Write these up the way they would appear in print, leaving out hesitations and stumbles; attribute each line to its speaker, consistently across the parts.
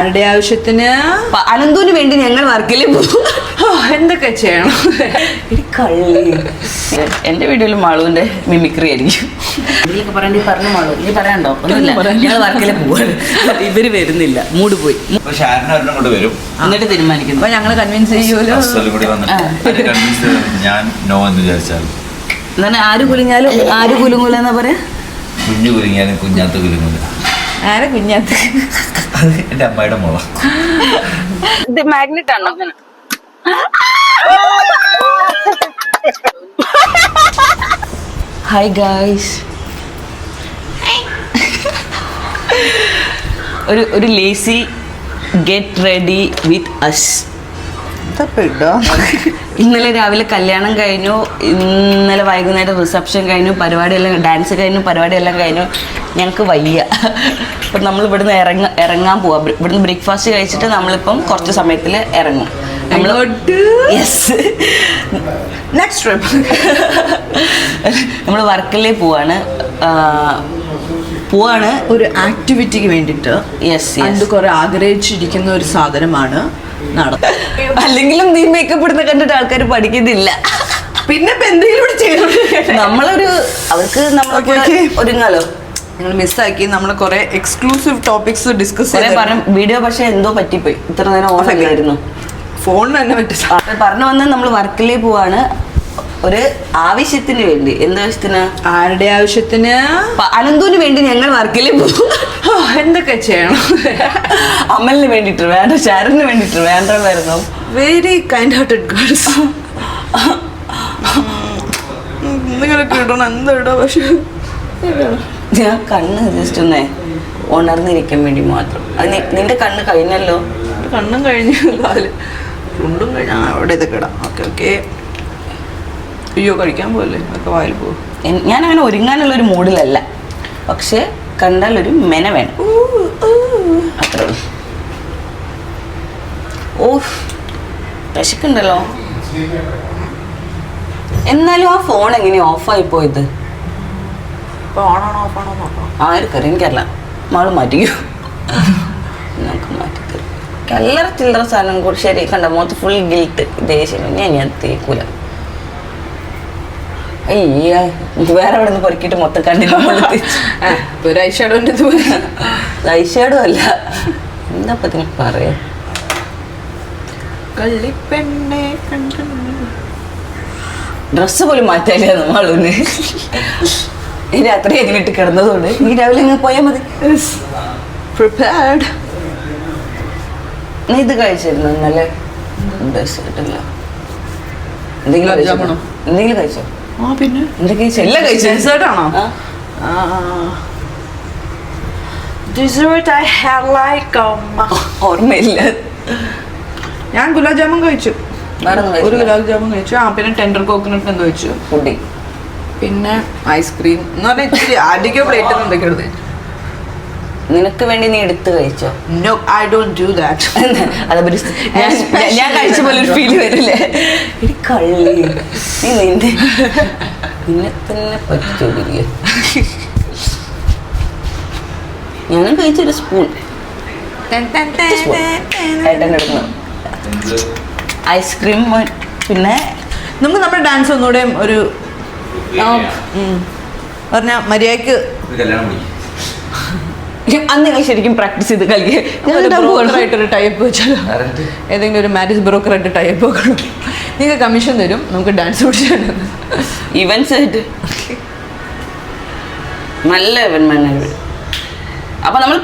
Speaker 1: ആരുടെ ആവശ്യത്തിന്?
Speaker 2: അനന്തുവിന് വേണ്ടി ഞങ്ങൾ വർക്കിൽ പോകും.
Speaker 1: എന്തൊക്കെ ചെയ്യണം?
Speaker 2: കള്ളി എന്റെ വീഡിയോയിൽ മാളുവിന്റെ മിമിക്രി ആയിരിക്കും. ഇതിലൊക്കെ പറയണ്ടി പറഞ്ഞു മാളു, നീ പറയാണ്ടോ? ഒന്നുമില്ല, ഞങ്ങൾ വർക്കിൽ പോവാണ്. ഇവര് വരുന്നില്ല, മൂഡ് പോയി.
Speaker 3: വരും
Speaker 2: എന്നിട്ട് തീരുമാനിക്കുന്നു.
Speaker 1: അപ്പൊ ഞങ്ങള് കൺവിൻസ് ചെയ്യുമല്ലോ.
Speaker 3: ഞാൻ നോ എന്ന് വിചാരിച്ചാൽ
Speaker 2: എന്താണ് ആര് കുലുങ്ങിയാലും ആര് കുലുങ്ങൂല എന്നാ പറയാ?
Speaker 3: കുഞ്ഞു കുലുങ്ങിയാലും കുഞ്ഞാത്ത കുലുങ്ങൂല.
Speaker 1: ആരെ കുഞ്ഞാത്ത?
Speaker 3: അത് എന്റെ അമ്മയുടെ മോള.
Speaker 2: ഇത് മാഗ്നറ്റ് ആണോ? ഹായ് ഗായ്സ്, ഒരു lazy get ready with us. ഇന്നലെ രാവിലെ കല്യാണം കഴിഞ്ഞു, ഇന്നലെ വൈകുന്നേരം റിസപ്ഷൻ കഴിഞ്ഞു, പരിപാടിയെല്ലാം ഡാൻസ് കഴിഞ്ഞു, പരിപാടിയെല്ലാം കഴിഞ്ഞു. ഞങ്ങൾക്ക് വയ്യ. അപ്പം നമ്മൾ ഇവിടുന്ന് ഇറങ്ങാൻ പോവാം. ഇവിടുന്ന് ബ്രേക്ക്ഫാസ്റ്റ് കഴിച്ചിട്ട് നമ്മളിപ്പം കുറച്ച് സമയത്തിൽ ഇറങ്ങും. നമ്മൾ വർക്കലേ പോവാണ്
Speaker 1: ഒരു ആക്ടിവിറ്റിക്ക് വേണ്ടിയിട്ട്. അത് കുറെ ആഗ്രഹിച്ചിരിക്കുന്ന ഒരു സാധനമാണ്.
Speaker 2: അല്ലെങ്കിലും നീ മേക്കപ്പ് ഇടുന്ന കണ്ടിട്ട് ആൾക്കാർ പഠിക്കുന്നില്ല.
Speaker 1: പിന്നെ എന്തെങ്കിലും
Speaker 2: നമ്മളൊരു അവർക്ക് നമ്മളൊക്കെ ഒരുങ്ങാലോ.
Speaker 1: നിങ്ങൾ മിസ്സാക്കി. നമ്മൾ കുറെ എക്സ്ക്ലൂസീവ് ടോപ്പിക്സ് ഡിസ്കസ്
Speaker 2: പറഞ്ഞു വീഡിയോ. പക്ഷെ എന്തോ പറ്റിപ്പോയി, ഇത്ര നേരം ഓൺ അല്ലായിരുന്നു,
Speaker 1: ഫോണിന് തന്നെ പറ്റി.
Speaker 2: പറഞ്ഞു വന്ന് നമ്മൾ വർക്കിലേ പോവാണ് ഒരു ആവശ്യത്തിന് വേണ്ടി. എന്താവശ്യത്തിന്?
Speaker 1: ആരുടെ ആവശ്യത്തിന്?
Speaker 2: അനന്തുവിന് വേണ്ടി ഞങ്ങൾ വർക്കിലേ പോകും.
Speaker 1: എന്തൊക്കെ ചെയ്യണം?
Speaker 2: അമലിന് വേണ്ടിട്ട് വേണ്ട, ഷാരന് വേണ്ടിട്ട് വേണ്ടതായിരുന്നു.
Speaker 1: Very kind hearted girls. നിങ്ങളൊക്കെ ഇടണം, എന്താ ഇടാ? പക്ഷെ
Speaker 2: ഞാൻ കണ്ണ് ജസ്റ്റ് ഒന്നേ ഉണർന്നിരിക്കാൻ വേണ്ടി മാത്രം. അത് നിന്റെ കണ്ണ് കഴിഞ്ഞല്ലോ.
Speaker 1: കണ്ണും കഴിഞ്ഞു, കാല് ചുണ്ടും കഴിഞ്ഞ അവിടെ ഇതൊക്കെ ഇടാം. Okay okay. അയ്യോ, കഴിക്കാൻ പോകല്ലേ, അതൊക്കെ വായിൽ പോകും.
Speaker 2: ഞാൻ അങ്ങനെ ഒരുങ്ങാനുള്ളൊരു മൂഡിലല്ല, പക്ഷെ കണ്ടാൽ ഒരു മെന വേണം, അത്രേ ഉള്ളൂ. ഓ വിശക്കുണ്ടല്ലോ. എന്നാലും ആ ഫോൺ എങ്ങനെയാ ഓഫായി പോയത്? ആർക്കറിയാം, എനിക്കല്ല. മാള് മാറ്റിക്കോ, നമുക്ക് മാറ്റിത്തരും. കല്ലറ ചില്ലറ സാധനം കൂടി ശരി കണ്ട മുഖത്ത് ഫുൾ ഗിൽട്ട്, ദേഷ്യം. ഞാൻ തേക്കൂല. അയ്യ, വേറെ എവിടെ നിന്ന് പൊറുക്കിയിട്ട് മൊത്തം കണ്ണിന് ഐഷാഡോ അല്ല, എന്താ ഇതിന് പറയാ? ഡ്രസ്സ് പോലും മാറ്റാനില്ല നമ്മളൊന്ന്. രാത്രി എങ്ങനെയിട്ട് കിടന്നതുകൊണ്ട് നീ രാവിലെ ഇങ്ങനെ പോയാൽ മതി. നീ ഇത് കഴിച്ചിരുന്നു ഇന്നലെ? ഡെസേർട്ടില്ല. എന്തെങ്കിലും കഴിച്ചോ?
Speaker 1: പിന്നെ
Speaker 2: എല്ലാം കഴിച്ചു.
Speaker 1: ഡെസേർട്ടാണോ?
Speaker 2: ഓർമ്മയില്ല.
Speaker 1: ഞാൻ ഗുലാബ് ജാമുൻ കഴിച്ചു. ഒരു ഗുലാബ് ജാമുൻ കഴിച്ചു. പിന്നെ ടെൻഡർ കോക്കനട്ട് എന്തോ കഴിച്ചു.
Speaker 2: പുഡിംഗ്,
Speaker 1: പിന്നെ ഐസ്ക്രീം എന്ന് പറഞ്ഞാൽ ഇച്ചിരി അധികം പ്ലേറ്റ് എന്തൊക്കെ എടുത്ത്.
Speaker 2: നിനക്ക് വേണ്ടി നീ എടുത്ത് കഴിച്ചോ?
Speaker 1: No, I don't do that.
Speaker 2: ഞാൻ കഴിച്ച പോലെ ഒരു ഫീൽ വരില്ലേ? കള്ളി, നീ നിന്നെ തന്നെ പറ്റിച്ചോ. ഞാനും കഴിച്ചൊരു സ്പൂൺ എടുക്കണം. ഐസ്ക്രീം. പിന്നെ
Speaker 1: നമുക്ക് നമ്മുടെ ഡാൻസ് ഒന്നുകൂടെ ഒരു പറഞ്ഞ മര്യാദക്ക്
Speaker 2: അന്ന് നിങ്ങൾ ശരിക്കും പ്രാക്ടീസ് ചെയ്ത്
Speaker 1: കളിക്കായിട്ടൊരു ടൈപ്പ് വെച്ചാലോ? ഏതെങ്കിലും ഒരു മാരേജ് ബ്രോക്കറായിട്ട് ടൈപ്പ് വെക്കണം. നിങ്ങൾക്ക് കമ്മീഷൻ തരും, നമുക്ക് ഡാൻസ് പഠിച്ചിട്ടുണ്ട്.
Speaker 2: ഇവന്റ്സ് ആയിട്ട് നല്ല ഇവന്റ് മാനേജ്. അപ്പൊ നമ്മൾ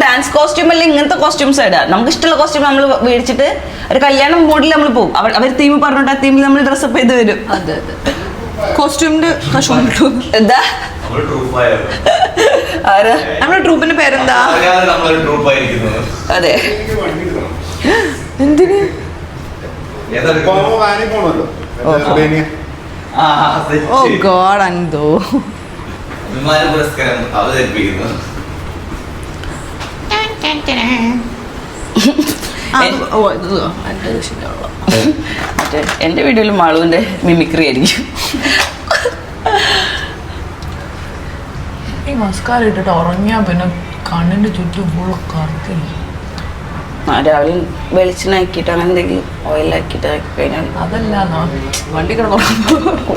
Speaker 2: ഡാൻസ് കോസ്റ്റ്യൂം അല്ലെങ്കിൽ ഇങ്ങനത്തെ കോസ്റ്റ്യൂംസ് ഇടാം. നമുക്ക് ഇഷ്ടമുള്ള കോസ്റ്റ്യൂം നമ്മൾ മേടിച്ചിട്ട് ഒരു കല്യാണം മോഡിൽ നമ്മൾ പോകും. അവർ തീം പറഞ്ഞിട്ട് ആ തീമിൽ നമ്മൾ ഡ്രസ്സപ്പ് ചെയ്ത് വരും.
Speaker 1: അതെ അതെ, കോസ്റ്റ്യൂമിന്റെ കഷ്ടം കിട്ടും.
Speaker 2: എന്താ ആരാ നമ്മുടെ
Speaker 1: ട്രൂപ്പിന്റെ പേരെന്താ?
Speaker 2: അതെ,
Speaker 1: എന്തിന്? ഓ ഗോഡ്, എന്തോ
Speaker 2: എന്റെ വീഡിയോയിൽ മാളുവിന്റെ മിമിക്രി ആയിരിക്കും.
Speaker 1: ഈ മസ്കാര ഇട്ടിട്ട് ഉറങ്ങിയാ പിന്നെ കണ്ണിന്റെ ചുറ്റും ഫുൾ കറുത്തില്ല.
Speaker 2: രാവിലെ വെളിച്ചെണ്ണ ആക്കിയിട്ട് അങ്ങനെ എന്തെങ്കിലും ഓയിലാക്കിയിട്ട് ആക്കി കഴിഞ്ഞാൽ
Speaker 1: അതല്ല വണ്ടി കിടന്നു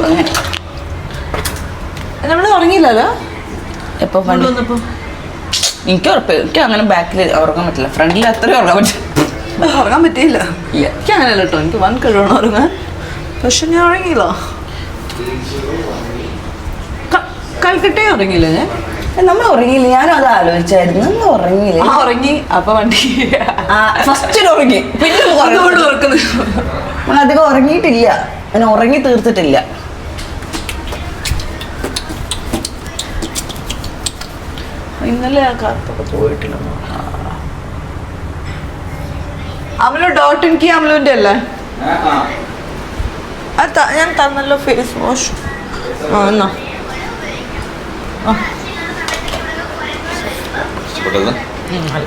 Speaker 2: അങ്ങനെ.
Speaker 1: നമ്മൾ ഉറങ്ങിയില്ലല്ലോ
Speaker 2: എപ്പോൾ
Speaker 1: വണ്ടി വന്നപ്പോ.
Speaker 2: എനിക്ക് ഉറപ്പ്, എനിക്ക് അങ്ങനെ ബാക്കിൽ ഉറങ്ങാൻ പറ്റില്ല, ഫ്രണ്ടിൽ അത്രയും ഉറങ്ങാൻ പറ്റില്ല.
Speaker 1: ഉറങ്ങാൻ പറ്റിയില്ല. എനിക്ക് അങ്ങനെയല്ല കേട്ടോ, എനിക്ക് വൻ കഴിവണം ഉറങ്ങാൻ. പക്ഷെ ഞാൻ ഉറങ്ങിയില്ല. കൽക്കട്ടേ ഉറങ്ങിയില്ല ഞാൻ.
Speaker 2: നമ്മൾ ഉറങ്ങിയില്ല, ഞാനും അത് ആലോചിച്ചായിരുന്നു. നമ്മൾ ഉറങ്ങിയില്ല.
Speaker 1: ഉറങ്ങി അപ്പൊ വണ്ടി
Speaker 2: ഫസ്റ്റ് ഉറങ്ങി, പിന്നെ
Speaker 1: ഓർക്കുന്നത്
Speaker 2: അധികം ഉറങ്ങിയിട്ടില്ല, അങ്ങനെ ഉറങ്ങി തീർത്തിട്ടില്ല.
Speaker 1: ഇന്നലെ ആ കാർത്തൊക്കെ പോയിട്ടില്ല. അമലു ഡോട്ട് എനിക്ക് അമലുവിന്റെ അല്ലേ ഞാൻ തന്നല്ലോ ഫേസ് വാഷ്. എന്നാ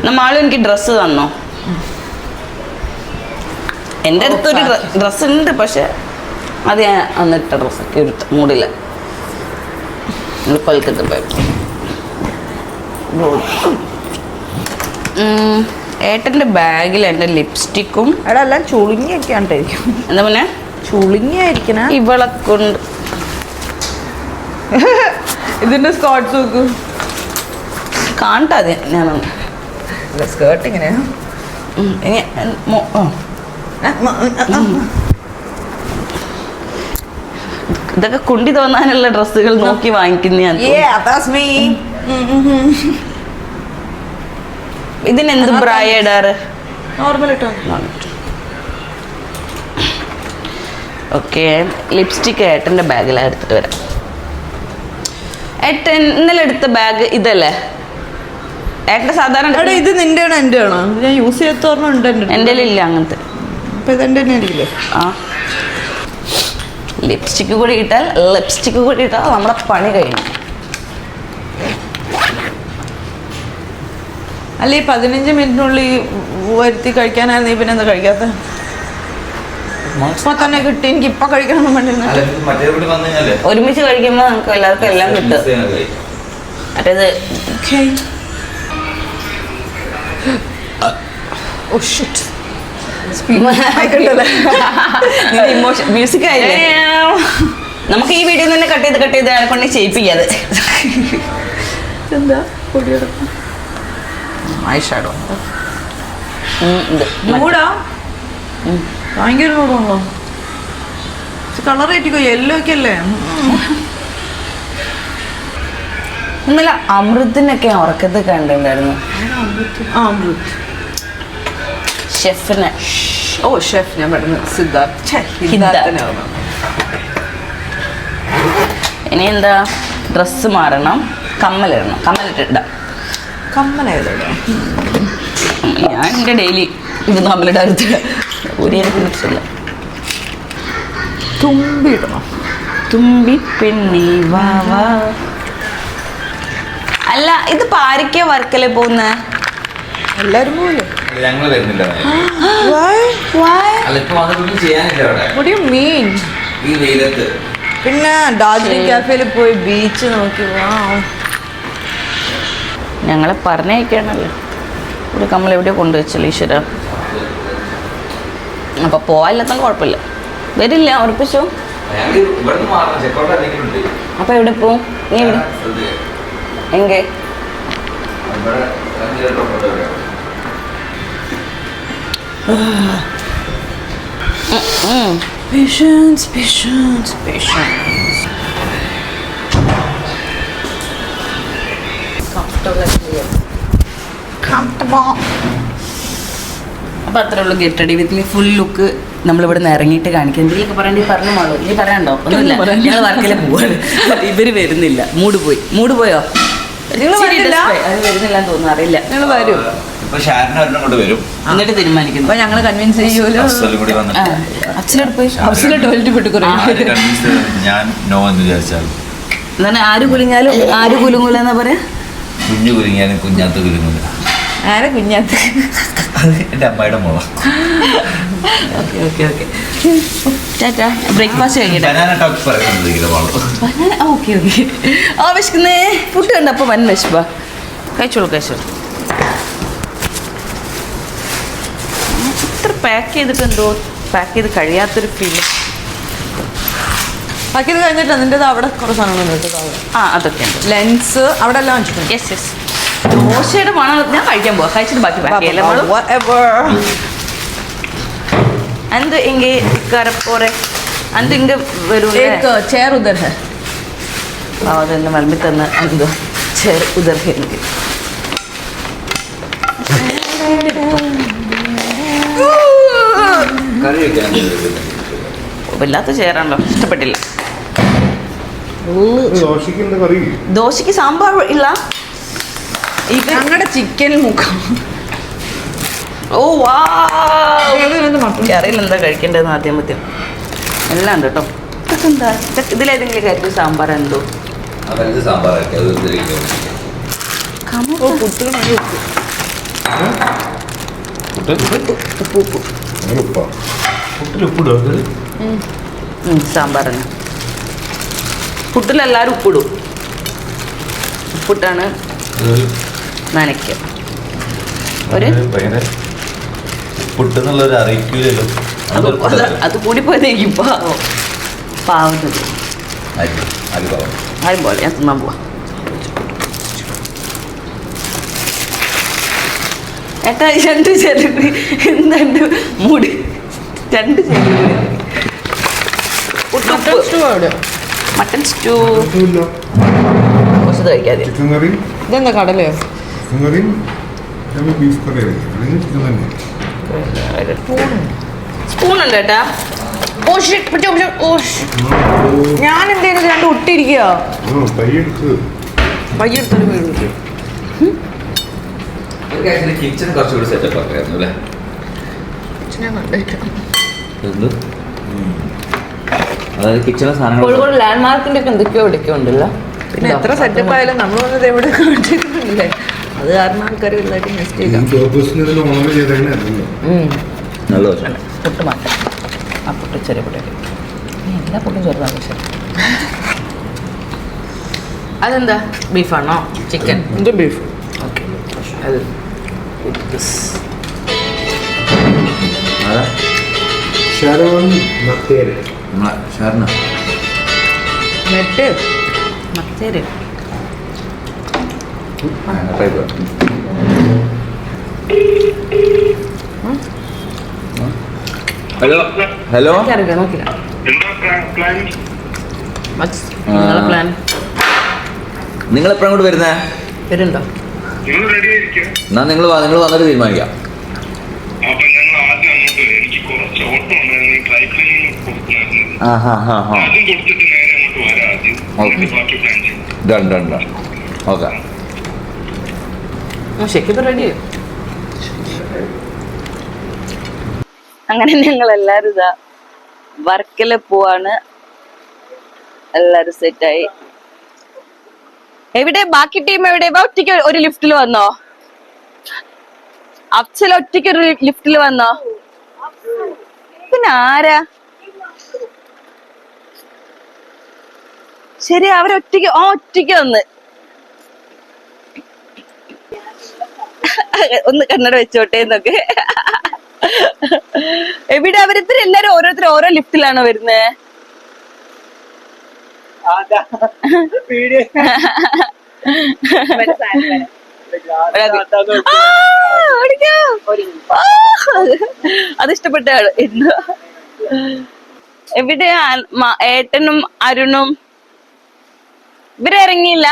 Speaker 2: നമ്മളും എനിക്ക് ഡ്രസ്സ് തന്നോ? എൻ്റെ അടുത്തൊരു ഡ്രസ്സ് ഉണ്ട്, പക്ഷെ അത് ഞാൻ അന്നിട്ട ഡ്രസ്സൊക്കെ എടുത്ത് മൂടില്ല. കൊൽക്കത്ത പോയപ്പോൾ ഏട്ടൻ്റെ ബാഗിൽ എൻ്റെ ലിപ്സ്റ്റിക്കും
Speaker 1: അവിടെ എല്ലാം ചുളുങ്ങിയൊക്കെ ആണ്ടായിരിക്കും.
Speaker 2: എന്താ പിന്നെ
Speaker 1: ചുളുങ്ങിയായിരിക്കണ
Speaker 2: ഇവളെ കൊണ്ട്
Speaker 1: ഇതിന്റെ സ്കോട്ട്സ് നോക്കൂ.
Speaker 2: കാണട്ടാതെ ഞാനൊന്ന്
Speaker 1: സ്കേർട്ട് ഇങ്ങനെയാ.
Speaker 2: ഇതൊക്കെ കുണ്ടി തോന്നാനുള്ള ഡ്രസ്സുകൾ നോക്കി വാങ്ങിക്കുന്ന ഞാൻ. ഇതിനെന്ത് പ്രായം ഇടാറ്?
Speaker 1: നോർമൽ ഇട്ടോ.
Speaker 2: ഓക്കെ, ലിപ്സ്റ്റിക്ക് ഏട്ടൻ്റെ ബാഗിലാണ് എടുത്തിട്ട് വരാം. ഏട്ടൻ ഇന്നലെ എടുത്ത ബാഗ് ഇതല്ലേ ഏട്ടൻ്റെ സാധാരണ?
Speaker 1: ഇത് നിന്റെ ആണോ എൻ്റെ ആണോ? ഞാൻ യൂസ് ചെയ്യാത്തോർമ്മ ഉണ്ട്
Speaker 2: എൻ്റെ ഇല്ല അങ്ങനത്തെ.
Speaker 1: അപ്പൊ ഇതെൻ്റെ തന്നെ ആയിരിക്കില്ലേ?
Speaker 2: ആ, ലിപ്സ്റ്റിക്ക് കൂടി ഇട്ടാൽ നമ്മുടെ പണി കഴിഞ്ഞു.
Speaker 1: അല്ല ഈ 15 മിനിറ്റിനുള്ളിൽ വരുത്തി കഴിക്കാനായിരുന്നു. ഈ പിന്നെ എന്താ കഴിക്കാത്ത? ഇപ്പൊ തന്നെ കിട്ടി. എനിക്ക് ഇപ്പൊ കഴിക്കണം വേണ്ടിയിരുന്ന.
Speaker 2: ഒരുമിച്ച് കഴിക്കുമ്പോൾ നമുക്ക് എല്ലാവർക്കും എല്ലാം കിട്ടും. മറ്റേത് മ്യൂസിക് ആയില്ലേ? നമുക്ക് ഈ വീഡിയോ തന്നെ കട്ട് ചെയ്ത് കൊണ്ട് ചെയ്യിപ്പിക്കാതെ.
Speaker 1: എന്താ ഐഷാഡോ നൂടാ? ഭയങ്കര നൂടാണല്ലോ. കളർ ആയിട്ടിക്കോ, യെല്ലോ ഒക്കെ അല്ലേ?
Speaker 2: ഇന്നലെ അമൃതിനൊക്കെ ഉറക്കത്ത് കണ്ടിട്ടുണ്ടായിരുന്നു. ഷെഫിനെ.
Speaker 1: ഓ ഷെഫ്, ഞാൻ പെട്ടെന്ന് സിദ്ധാർത്ഥനെ.
Speaker 2: ഇനി എന്താ, ഡ്രസ്സ് മാറണം, കമ്മലിടണം. കമ്മലിട്ടിടാം.
Speaker 1: കമ്മലായതല്ലേ?
Speaker 2: ഞാൻ എൻ്റെ ഡെയിലി ഇത് കമ്മലിടാറുണ്ട്. ഒരു കുറിച്ചില്ല.
Speaker 1: തുമ്പി ഇടണം.
Speaker 2: തുമ്പി പെണ്ണി വാ വാ. അല്ല, ഇത് പാരിക്ക വർക്കലേ പോകുന്ന
Speaker 1: എല്ലാരും പോലെ
Speaker 3: ഞങ്ങൾ വരുന്നില്ല. ഈ വെയിലത്ത്
Speaker 1: പിന്നെ ഡാർജിലിംഗ് കാഫേയിൽ പോയി ബീച്ച് നോക്കി.
Speaker 2: ഞങ്ങളെ പറഞ്ഞയക്കാണല്ലോ. ഒരു കമ്മൽ എവിടെയോ കൊണ്ടുവച്ചല്ലോ ഈശ്വര. അപ്പൊ പോവാല്ലാത്ത കുഴപ്പമില്ല. വരില്ല ഉറപ്പിച്ചു. അപ്പൊ എവിടെ പോവും? നീ എവിടെ? എങ്കെ
Speaker 1: Patience, patience, patience. Comfortable.
Speaker 2: അപ്പോൾ അത്രേ ഉള്ളൂ. Get ready with me full look. നമ്മളിവിടെ നിന്ന് ഇറങ്ങിയിട്ട് കാണിക്കാം. എന്തെങ്കിലുമൊക്കെ പറയണ്ടി പറഞ്ഞു മാളൂ. നീ പറയാണ്ടോ? ഒന്നുമില്ല, ഞങ്ങൾ വർക്കിലെ പോവാണ്. ഇവര് വരുന്നില്ല. മൂഡ് പോയോ? അത് വരുന്നില്ല തോന്നുന്നു, അറിയില്ല.
Speaker 1: നിങ്ങൾ വരും,
Speaker 2: എന്നിട്ട് തീരുമാനിക്കുന്നു.
Speaker 1: അപ്പൊ ഞങ്ങൾ കൺവിൻസ് ചെയ്യുമല്ലോ.
Speaker 2: അച്ഛനോട് പോയി
Speaker 1: ടോയ്ലറ്റ് വിട്ട്
Speaker 2: എന്താണ്? ആര് കുലുങ്ങാലും ആര് കുലുങ്ങൂലെന്നാ പറയാ?
Speaker 3: കുഞ്ഞു കുലുങ്ങിയാലും കുഞ്ഞാത്ത കുലുങ്ങൂല.
Speaker 1: ആരെ കുഞ്ഞാത്ത?
Speaker 3: എൻ്റെ അമ്മയുടെ മോള.
Speaker 2: ഓക്കെ ബ്രേക്ക്ഫാസ്റ്റ് കഴിക്കട്ടെ. ഓക്കെ ആ വിശക്കുന്നേ. ഫുഡ് കണ്ട അപ്പോൾ വൻ വിശപ്പാ. കഴിച്ചോളൂ. പാക്ക് ചെയ്തിട്ട് എന്തോ പാക്ക് ചെയ്ത് കഴിയാത്തൊരു ഫീല്.
Speaker 1: ബാക്കി ഇത് കഴിഞ്ഞിട്ട് അതിൻ്റെത് അവിടെ കുറേ സാധനങ്ങളുണ്ട് കേട്ടോ.
Speaker 2: ആ അതൊക്കെ ഉണ്ട്.
Speaker 1: ലെൻസ് അവിടെ എല്ലാം വെച്ചിട്ടുണ്ട്.
Speaker 2: Yes yes. ദോശയുടെ മണം ഞാൻ കഴിക്കാൻ പോവാ. കഴിച്ചിട്ട് ബാക്കി പാക്ക് ചെയ്യല്ലേ നമ്മൾ. अंद इंगे कर पोरे अंद इंगे वरुण
Speaker 1: एक चेयर उधर है
Speaker 2: आवाज़ इन्हें मलबी तन्ना अंदो चेयर उधर है इनके
Speaker 3: കറി വെക്കാൻ
Speaker 2: വല്ലാത്ത ചെയറാണല്ലോ ഇഷ്ടപ്പെട്ടില്ല. ദോശയ്ക്ക് സാമ്പാർ ഇല്ല.
Speaker 1: ഞങ്ങളുടെ ചിക്കൻ മുഖം.
Speaker 2: ഓ വാ അറിയില്ല എന്താ കഴിക്കേണ്ടതെന്ന് ആദ്യം എല്ലാം ഉണ്ട് കേട്ടോ. ഇതൊക്കെ എന്താ ഇതിലേതെങ്കിലും കാര്യത്തിൽ സാമ്പാർ എന്തോ
Speaker 3: അവരുടെ സാമ്പാറൊക്കെ അത്
Speaker 2: സാമ്പാറിന് പുട്ടിലെല്ലാവരും ഉപ്പിടും. ഉപ്പിട്ടാണ് നനയ്ക്കുക. ഒരു
Speaker 3: പുട്ടെന്നുള്ളൊരു അറിയിക്കൂലല്ലോ.
Speaker 2: അത് കൂടിപ്പോയതായിരിക്കും പാവുന്നത്. ആരും പോലെ ഞാൻ തിന്നാൻ പോവാ. ഏട്ടാ രണ്ട് ചെലവ് എന്തുണ്ട് മൂടി രണ്ട് ചെലവ്. മട്ടൻ സ്റ്റൂ കുറച്ച് കഴിക്കാതെ.
Speaker 1: ഇതെന്താ കടലയോ?
Speaker 2: സ്പൂണുണ്ട് ഏട്ടാ.
Speaker 1: ഞാൻ എന്തേലും രണ്ട് ഒട്ടിരിക്കുക വയ്യെടുത്തൊരു വീട്.
Speaker 3: കിച്ചൺ കുറച്ചുകൂടി സെറ്റപ്പ് ആക്കായിരുന്നു അല്ലേ? അതായത് കിച്ചണിലെ സാധനങ്ങൾ
Speaker 2: കോഴിക്കോട് ലാൻഡ് മാർക്കിന്റെ ഒക്കെ എന്തൊക്കെയോ ഇടയ്ക്കോ ഉണ്ടല്ലോ.
Speaker 1: പിന്നെ എത്ര സെറ്റപ്പ് ആയാലും നമ്മൾ വന്നത് എവിടെ കാണിച്ചിട്ടില്ലേ? അത് കാരണം ആൾക്കാർ വലുതായിട്ട് മിസ്റ്റേക്ക്.
Speaker 3: നല്ല ദോശയാണ്.
Speaker 2: പുട്ട് മാറ്റാം. ആ പുട്ട് ചെറിയ പുട്ടൊക്കെ എല്ലാ പുട്ടും ചെറുതാണ്. ശരി അതെന്താ ബീഫാണോ ചിക്കൻ?
Speaker 1: ഇത് ബീഫ്.
Speaker 2: ഓക്കെ അത്
Speaker 1: നെറ്റ്
Speaker 2: മത്തേര്
Speaker 3: ഹലോ ഹലോ
Speaker 2: അറിയില്ല നോക്കില്ല. നിങ്ങളെ പ്ലാൻ
Speaker 3: നിങ്ങൾ എപ്പോഴും അങ്ങോട്ട് വരുന്നേ?
Speaker 2: വരുന്നുണ്ടോ?
Speaker 3: എന്നാ നിങ്ങൾ വന്നിട്ട് തീരുമാനിക്കാം. ഓക്കെ
Speaker 2: ശരിക്കും റെഡി. അങ്ങനെ ഞങ്ങൾ എല്ലാരും ഇതാ വർക്കില് പോവാണ്. എല്ലാരും സെറ്റായി. എവിടെ ബാക്കി ടീം എവിടെ? ഒറ്റയ്ക്ക് ഒരു ലിഫ്റ്റിൽ വന്നോ? അഫ്സൽ ഒറ്റയ്ക്ക് ഒരു ലിഫ്റ്റിൽ വന്നോ? പിന്നെ ആരാ? ശരി അവരൊറ്റയ്ക്ക് ഒറ്റയ്ക്ക് വന്ന് ഒന്ന് കണ്ണട വെച്ചോട്ടെ എന്നൊക്കെ. എവിടെ അവരിത്ര എല്ലാരും ഓരോരുത്തർ ഓരോ ലിഫ്റ്റിലാണോ വരുന്നത്? അതിഷ്ടപ്പെട്ട ആള് എവിടെ? ഏട്ടനും അരുണും ഇവരിറങ്ങിയില്ല.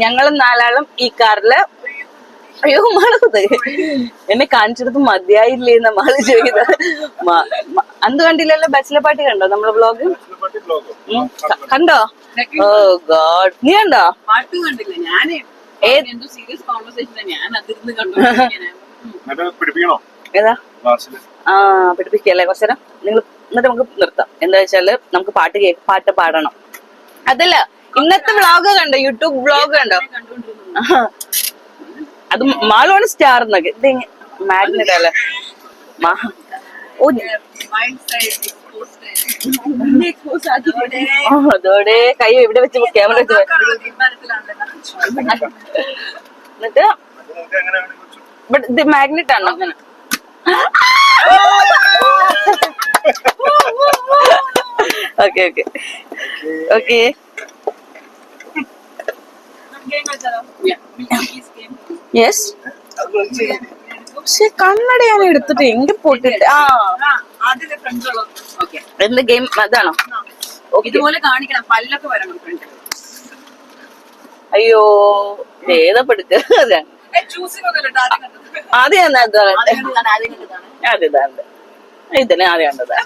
Speaker 2: ഞങ്ങളും നാലാളും ഈ കാറില്. അയ്യോ മണത് എന്നെ കാണിച്ചെടുത്ത് മതിയായില്ലേ എന്ന മാള് ചോദിക്കുന്നത്. അന്ത് കണ്ടില്ലല്ലോ? ബാച്ചിലർ പാർട്ടി കണ്ടോ നമ്മളെ വ്ളോഗ്? കണ്ടോ? ഓ ഗോഡ് നീ കണ്ടോ? ഏതാ? ആ പിടിപ്പിക്കല്ലേ കുറച്ചേരം. നിങ്ങൾ എന്നിട്ട് നമുക്ക് നിർത്താം. എന്താ വെച്ചാല് നമുക്ക് പാട്ട് പാടണം. അതല്ല ഇന്നത്തെ വ്ളോഗ് കണ്ടോ, യൂട്യൂബ് വ്ളോഗ് കണ്ടോ? അത് മാളോണ് സ്റ്റാർ എന്നൊക്കെ. ഇത് മാഗ്നറ്റ് അല്ലേ? അതോടെ കൈ എവിടെ വെച്ച് ക്യാമറ വെച്ച് എന്നിട്ട് ഇത് മാഗ്നറ്റ് ആണോ? അങ്ങനെ ഓക്കെ ഓക്കെ ഓക്കെ. യെസ്. പക്ഷെ കണ്ണട ഞാൻ എടുത്തിട്ട് എങ്കിൽ പോട്ടിട്ട്. എന്ത് ഗെയിം അതാണോ?
Speaker 1: ഇതുപോലെ കാണിക്കണം, പല്ലൊക്കെ വരണം.
Speaker 2: അയ്യോ ഏതാ പെടുക്ക. ആദ്യം ഇതിനെ ആദ്യം കണ്ടതാ.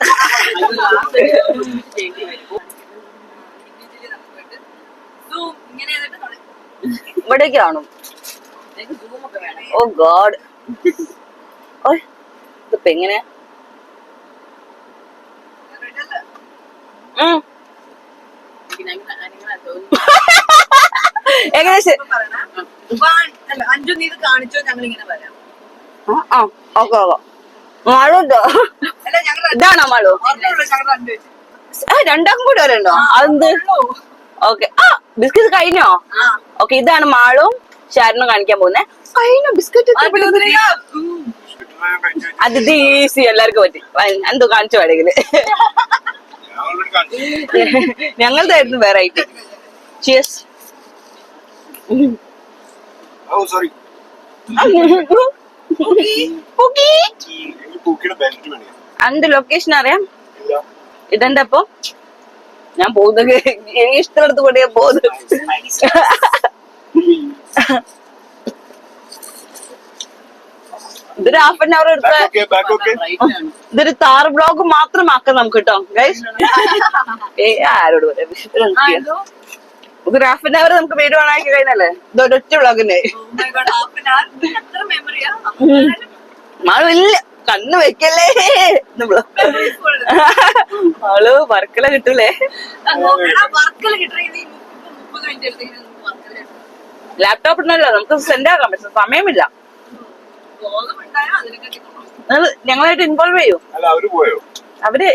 Speaker 2: ഇവിടേക്ക് കാണും. Oh God. ഇതിപ്പോ എങ്ങനെ? ഏകദേശം
Speaker 1: കാണിച്ചോ, ഞങ്ങൾ ഇങ്ങനെ വരാം.
Speaker 2: Okay okay. മാളുണ്ടോ? ഇതാണോ മാളു? രണ്ടാക്കും കൂടി വരണ്ടോ? അതെന്ത്? ഓക്കെ. ബിസ്ക്കറ്റ് കഴിഞ്ഞോ? ഓക്കെ. ഇതാണ് മാളും ഷാരനും കാണിക്കാൻ പോകുന്നേ. കഴിഞ്ഞോ ബിസ്ക്കറ്റ്? അത് ഈസി, എല്ലാവർക്കും പറ്റി. എന്തോ കാണിച്ചു വേണമെങ്കില്. ഞങ്ങളുടെയായിരുന്നു വെറൈറ്റി. ചിയേഴ്സ്. അന്റെ ലൊക്കേഷൻ അറിയാം? ഇതെന്റെ അപ്പൊ ഞാൻ പോകുന്നത് എനിക്ക് ഇഷ്ടമുള്ളത് കൂടെ ഞാൻ പോകുന്നത്. ഇതൊരു ഹാഫ് ആൻ അവർ എടുത്ത ഇതൊരു താർ ബ്ലോഗ് മാത്രമാക്കാം നമുക്ക് കേട്ടോ ഗൈസ്. ആരോട് പറയാം, ഒരു ഹാഫ് ആൻ അവർ നമുക്ക് വീഡിയോ ആക്കി കഴിഞ്ഞല്ലേ ഇതൊരൊറ്റ വ്ളോഗിന്റെ. മാള് ഇല്ല, കണ്ണ് വെക്കല്ലേ. മാള് വർക്കല കിട്ടൂലേ? ലാപ്ടോപ്പ് ഉണ്ടല്ലോ, നമുക്ക് സെൻഡ് ആക്കാൻ പറ്റും. സമയമില്ല. ഞങ്ങളായിട്ട് ഇൻവോൾവ് ചെയ്യൂ. അവര്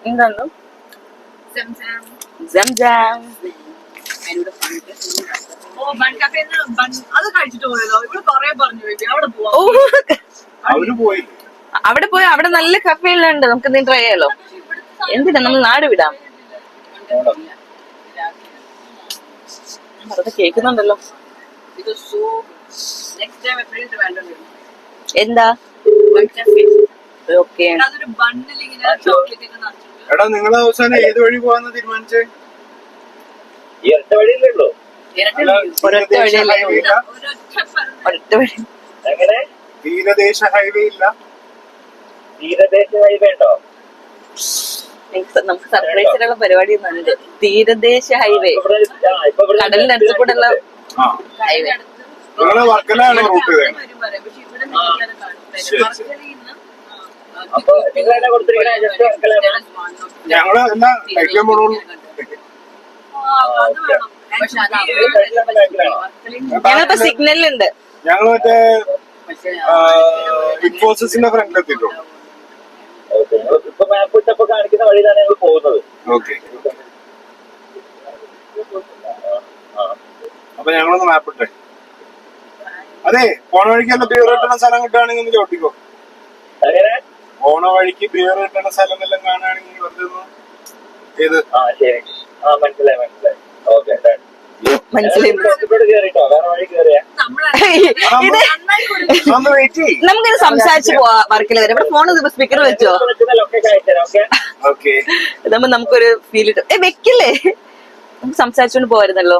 Speaker 2: എന്താണോ അവിടെ പോയി അവിടെ നല്ല കഫേയിലുണ്ട്, നമുക്ക് നീ ട്രൈ ചെയ്യാലോ. എന്തിനാ നമ്മൾ നാട് വിടാം. അതൊക്കെ കേൾക്കുന്നുണ്ടല്ലോ. എന്താ ഓക്കെ.
Speaker 4: എടാ നിങ്ങൾ അവസാനം ഏത് വഴി പോവാന്ന് തീരുമാനിച്ചേ?
Speaker 2: ഒരൊറ്റ വഴിയല്ല, ഒരൊറ്റ വഴി.
Speaker 4: തീരദേശ ഹൈവേ ഇല്ല?
Speaker 3: തീരദേശ ഹൈവേ ഉണ്ടോ?
Speaker 2: നമുക്ക് സർപ്രൈസിലുള്ള പരിപാടി ഒന്നുണ്ട്. തീരദേശ ഹൈവേ, കടലിന്റെ അടുത്ത് കൂടെ ഉള്ള ഹൈവേ.
Speaker 4: നിങ്ങള് വർക്കലാണ് റൂട്ട് ചെയ്തേ? ഞങ്ങള് എന്നാ കഴിക്കാൻ പോണോളൂ.
Speaker 2: ഞങ്ങളിപ്പോ സിഗ്നലുണ്ട്.
Speaker 4: ഞങ്ങള് മറ്റേ ഇൻഫോസിന്റെ ഫ്രണ്ട് എത്തിട്ടോ.
Speaker 3: ഇപ്പൊ മാപ്പ് ഇട്ടപ്പോ കാണിക്കുന്ന വഴിയിലാണ് ഞങ്ങൾ പോകുന്നത്.
Speaker 4: ഓക്കെ, അപ്പൊ ഞങ്ങളൊന്ന് മാപ്പ് ഇട്ടേ. അതെ, പോണ വഴിക്കല്ല ബിയർ കിട്ടുന്ന സ്ഥലം കിട്ടുകയാണെങ്കിൽ ഒന്ന് ചോട്ടിക്കോ. പോണ വഴിക്ക് ബിയർ കിട്ടുന്ന സ്ഥലം എല്ലാം കാണുകയാണെങ്കിൽ വെറുതെ ഏത്
Speaker 3: ശരി. മനസ്സിലായി മനസ്സിലായി. ഓക്കെ
Speaker 2: മനസ്സിലായി. നമുക്കിത് സംസാരിച്ച് പോവാ വർക്കിൽ വരെ. ഇവിടെ ഫോൺ സ്പീക്കർ വെച്ചോ? ഇതാകുമ്പോ നമുക്കൊരു ഫീൽ കിട്ടും. വെക്കില്ലേ, നമുക്ക് സംസാരിച്ചോണ്ട് പോവായിരുന്നല്ലോ.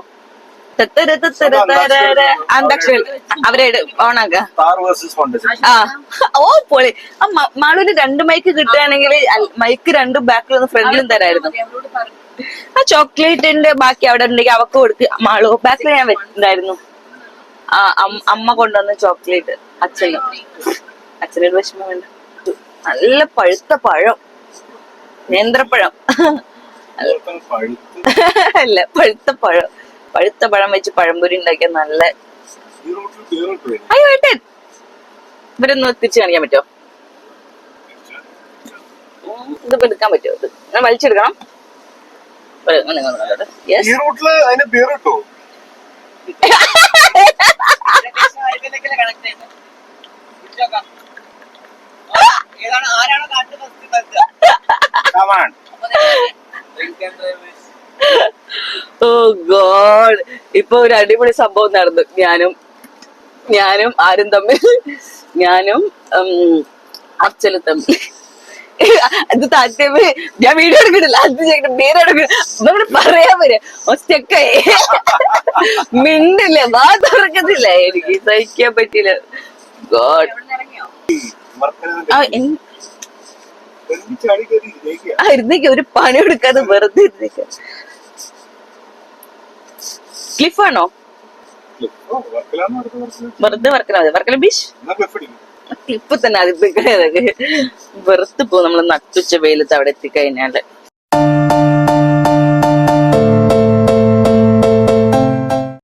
Speaker 2: അന്താക്ഷരി അവരെ ഓണാക്ക. ഓ പൊളി. മാളൂര് 2 മൈക്ക് കിട്ടുകയാണെങ്കിൽ മൈക്ക് 2 ബാക്കിലൊന്ന് ഫ്രണ്ടിലും തരായിരുന്നു. ആ ചോക്ലേറ്റിന്റെ ബാക്കി അവിടെ ഉണ്ടെങ്കിൽ അവക്ക് കൊടുക്ക്. മാളു ബാക്കിൽ ഞാൻ വെച്ചിട്ടുണ്ടായിരുന്നു. ആ അമ്മ കൊണ്ടുവന്ന ചോക്ലേറ്റ് അച്ഛനൊരു വിഷമം വേണ്ട. നല്ല പഴുത്ത പഴം, നേന്ത്രപ്പഴം അല്ല പഴുത്ത പഴം വെച്ച് പഴംപൊരി ഉണ്ടാക്കിയ നല്ല. അയ്യോ ഏട്ടൻ, ഇവരൊന്ന് തിരിച്ചു കാണിക്കാൻ പറ്റുമോ? ഇതിപ്പോ എടുക്കാൻ പറ്റുമോ? ഇത് ഞാൻ വലിച്ചെടുക്കണം. ഓ ഗോഡ്, ഇപ്പൊ ഒരു അടിപൊളി സംഭവം നടന്നു. ഞാനും ആരും തമ്മിൽ, ഞാനും അച്ഛനും തമ്മിൽ. അത് താല്പര്യ ഞാൻ വീഡിയോ എടുക്കണില്ല, അത് പേര് എടുക്കണം പറയാൻ വരെ ഒറ്റക്കെ മിണ്ടില്ല, വാ തുറക്കത്തില്ല. എനിക്ക് സഹിക്കാൻ പറ്റില്ല. ഗോഡ്, ഇരുന്നേക്ക് ഒരു പണി എടുക്കാതെ വെറുതെ ഇരുന്നേക്ക. ക്ലിഫാണോ? വെറുതെ വർക്കല മതി. വർക്കല ബീച്ച് ക്ലിപ്പ് തന്നെ അത് വെറുത്ത് പോകും. നമ്മള് നട്ടുച്ച വെയിലത്ത് അവിടെ എത്തിക്കഴിഞ്ഞാല്.